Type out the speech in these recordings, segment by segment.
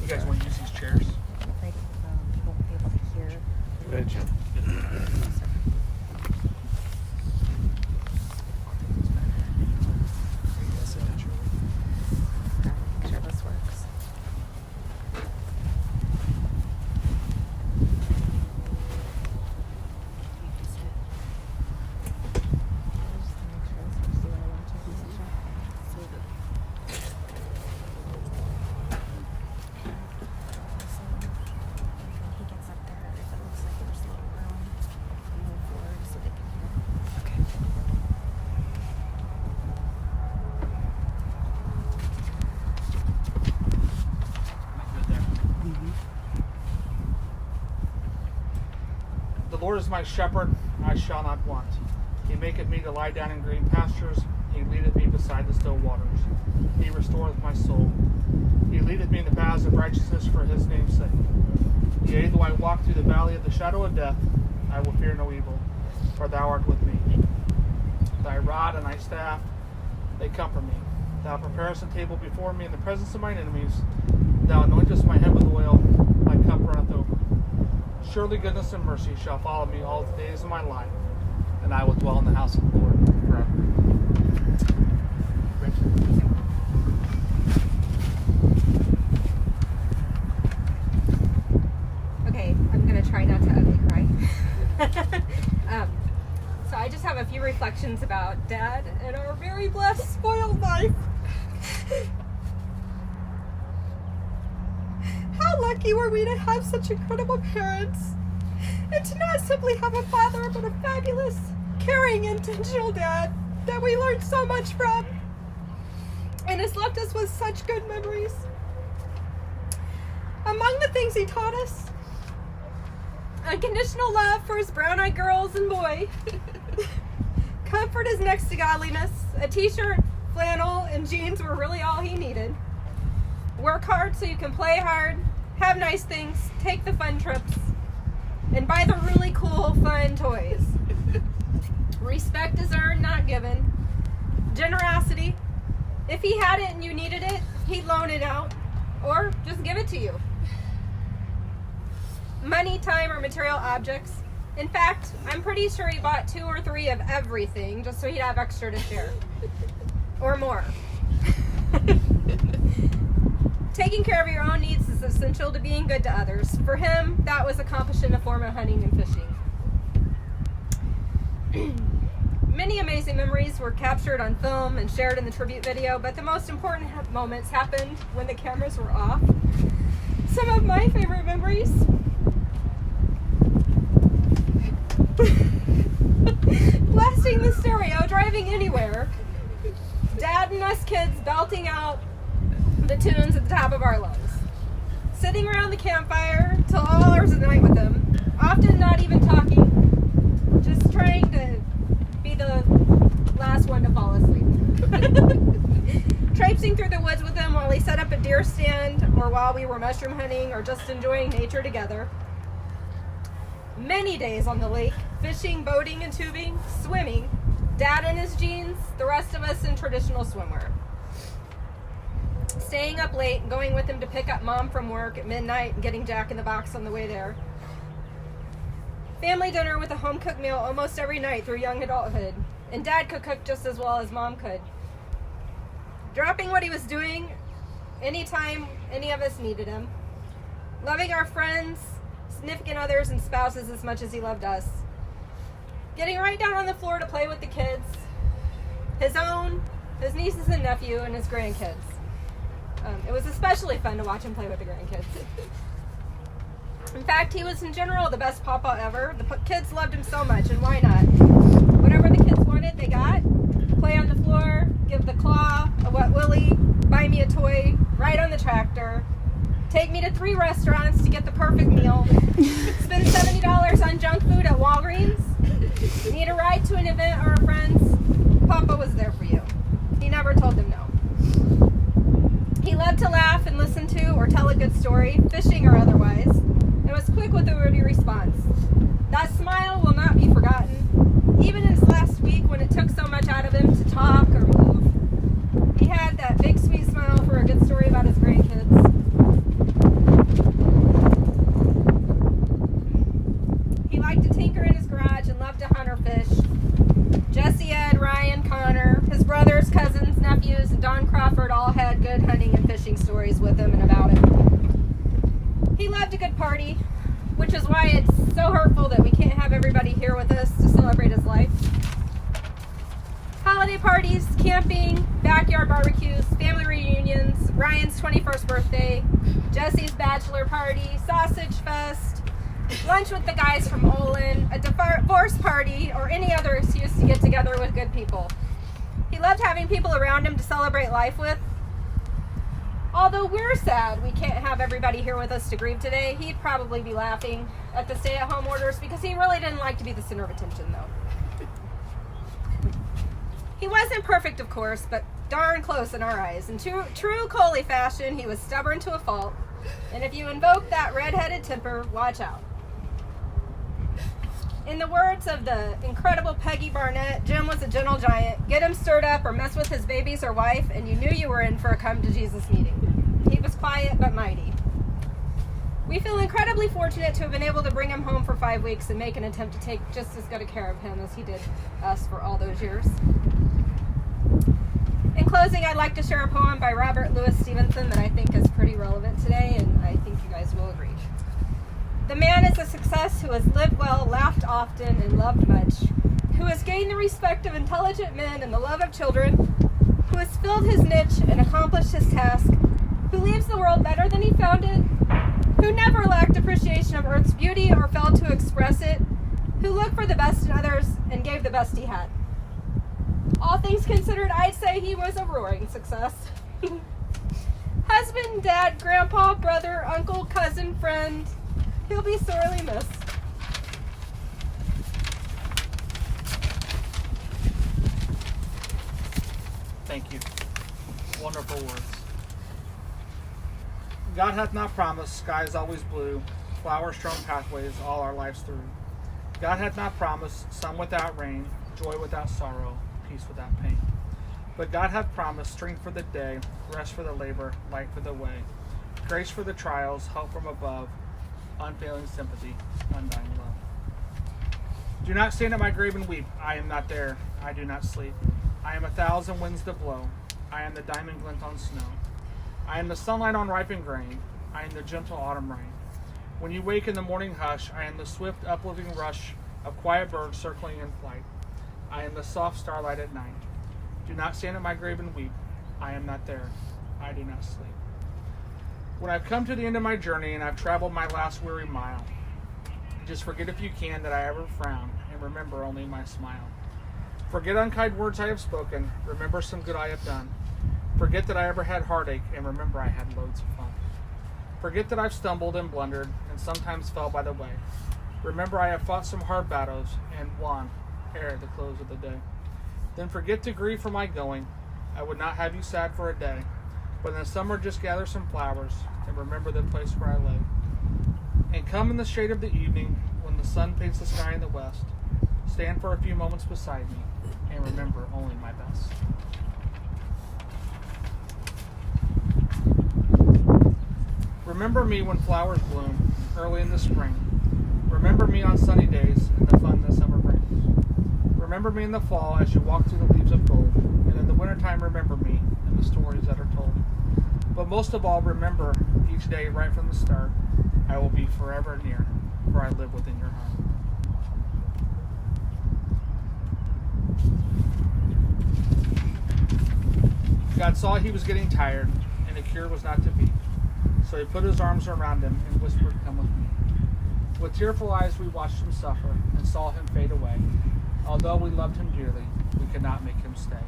You guys want to use these chairs? I'm afraid you won't be able to hear. Good. Make sure this works. The Lord is my shepherd, I shall not want. He maketh me to lie down in green pastures. He leadeth me beside the still waters. He restoreth my soul. He leadeth me in the paths of righteousness for his name's sake. Yea, though I walk through the valley of the shadow of death, I will fear no evil, for thou art with me. Thy rod and thy staff, they comfort me. Thou preparest a table before me in the presence of mine enemies. Thou anointest my head with oil, my cup runneth over. Surely goodness and mercy shall follow me all the days of my life, and I will dwell in the house of the Lord forever. Okay, I'm going to try not to ugly cry. So I just have a few reflections about Dad and our very blessed, spoiled life. How lucky were we to have such incredible parents, and to not simply have a father, but a fabulous, caring, intentional dad that we learned so much from, and has left us with such good memories. Among the things he taught us, unconditional love for his brown-eyed girls and boy, comfort is next to godliness, a t-shirt, flannel, and jeans were really all he needed. Work hard so you can play hard, have nice things, take the fun trips, and buy the really cool, fun toys. Respect is earned, not given. Generosity. If he had it and you needed it, he'd loan it out, or just give it to you. Money, time, or material objects. In fact, I'm pretty sure he bought 2 or 3 of everything just so he'd have extra to share. Or more. Taking care of your own needs is essential to being good to others. For him, that was accomplished in the form of hunting and fishing. Many amazing memories were captured on film and shared in the tribute video, but the most important moments happened when the cameras were off. Some of my favorite memories. Blasting the stereo, driving anywhere. Dad and us kids belting out the tunes at the top of our lungs. Sitting around the campfire till all hours of the night with them, often not even talking, just trying to be the last one to fall asleep. Traipsing through the woods with him while he set up a deer stand, or while we were mushroom hunting, or just enjoying nature together. Many days on the lake, fishing, boating, and tubing, swimming, Dad in his jeans, the rest of us in traditional swimwear. Staying up late and going with him to pick up Mom from work at midnight and getting Jack in the Box on the way there. Family dinner with a home-cooked meal almost every night through young adulthood, and Dad could cook just as well as Mom could. Dropping what he was doing anytime any of us needed him. Loving our friends, significant others, and spouses as much as he loved us. Getting right down on the floor to play with the kids, his own, his nieces and nephew, and his grandkids. It was especially fun to watch him play with the grandkids. In fact, he was in general the best papa ever. The kids loved him so much, and why not? Whatever the kids wanted, they got. Play on the floor, give the claw, a wet willy, buy me a toy, ride on the tractor, take me to 3 restaurants to get the perfect meal, spend $70 on junk food at Walgreens, need a ride to an event or a friend's, Papa was there for you. He never told them no. He loved to laugh and listen to or tell a good story, fishing or otherwise, and was quick with a witty response. That smile will not be forgotten. Even in his last week, when it took so much out of him to talk or move, he had that big sweet smile for a good story about his grandkids. had good hunting and fishing stories with him and about him. He loved a good party, which is why it's so hurtful that we can't have everybody here with us to celebrate his life. Holiday parties, camping, backyard barbecues, family reunions, Ryan's 21st birthday, Jesse's bachelor party, sausage fest, lunch with the guys from Olin, a divorce party, or any other excuse to get together with good people. He loved having people around him to celebrate life with. Although we're sad we can't have everybody here with us to grieve today, he'd probably be laughing at the stay-at-home orders because he really didn't like to be the center of attention, though. He wasn't perfect, of course, but darn close in our eyes. In true Colley fashion, he was stubborn to a fault. And if you invoke that red-headed temper, watch out. In the words of the incredible Peggy Barnett, Jim was a gentle giant. Get him stirred up or mess with his babies or wife, and you knew you were in for a come-to-Jesus meeting. He was quiet but mighty. We feel incredibly fortunate to have been able to bring him home for 5 weeks and make an attempt to take just as good a care of him as he did us for all those years. In closing, I'd like to share a poem by Robert Louis Stevenson that I think is pretty relevant today, and I think you guys will agree. The man is a success who has lived well, laughed often, and loved much, who has gained the respect of intelligent men and the love of children, who has filled his niche and accomplished his task, who leaves the world better than he found it, who never lacked appreciation of earth's beauty or failed to express it, who looked for the best in others and gave the best he had. All things considered, I'd say he was a roaring success. Husband, dad, grandpa, brother, uncle, cousin, friend, he'll be sorely missed. Thank you. Wonderful words. God hath not promised skies always blue, flower-strewn pathways all our lives through. God hath not promised sun without rain, joy without sorrow, peace without pain. But God hath promised strength for the day, rest for the labor, light for the way, grace for the trials, help from above, unfailing sympathy, undying love. Do not stand at my grave and weep. I am not there. I do not sleep. I am 1,000 winds that blow. I am the diamond glint on snow. I am the sunlight on ripened grain. I am the gentle autumn rain. When you wake in the morning hush, I am the swift uplifting rush of quiet birds circling in flight. I am the soft starlight at night. Do not stand at my grave and weep. I am not there. I do not sleep. When I've come to the end of my journey and I've traveled my last weary mile, just forget if you can that I ever frown and remember only my smile. Forget unkind words I have spoken. Remember some good I have done. Forget that I ever had heartache and remember I had loads of fun. Forget that I've stumbled and blundered and sometimes fell by the way. Remember I have fought some hard battles and won ere the close of the day. Then forget to grieve for my going. I would not have you sad for a day. But in the summer just gather some flowers and remember the place where I lay. And come in the shade of the evening when the sun paints the sky in the west. Stand for a few moments beside me and remember only my best. Remember me when flowers bloom early in the spring. Remember me on sunny days and the fun that summer brings. Remember me in the fall as you walk through the leaves of gold. And in the wintertime remember me and the stories that are told. But most of all, remember each day right from the start, I will be forever near, for I live within your heart. God saw he was getting tired, and a cure was not to be. So he put his arms around him and whispered, "Come with me." With tearful eyes we watched him suffer and saw him fade away. Although we loved him dearly, we could not make him stay.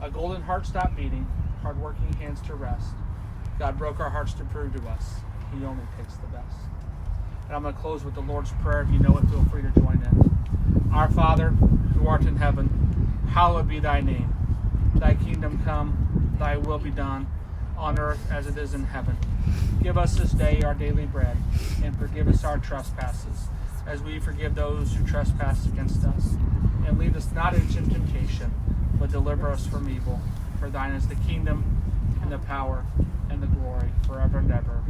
A golden heart stopped beating, hard-working hands to rest. God broke our hearts to prove to us he only takes the best. And I'm going to close with the Lord's Prayer. If you know it, feel free to join in. Our Father, who art in heaven, hallowed be thy name. Thy kingdom come, thy will be done, on earth as it is in heaven. Give us this day our daily bread, and forgive us our trespasses, as we forgive those who trespass against us. And lead us not into temptation, but deliver us from evil. For thine is the kingdom, and the power, and the glory, forever and ever.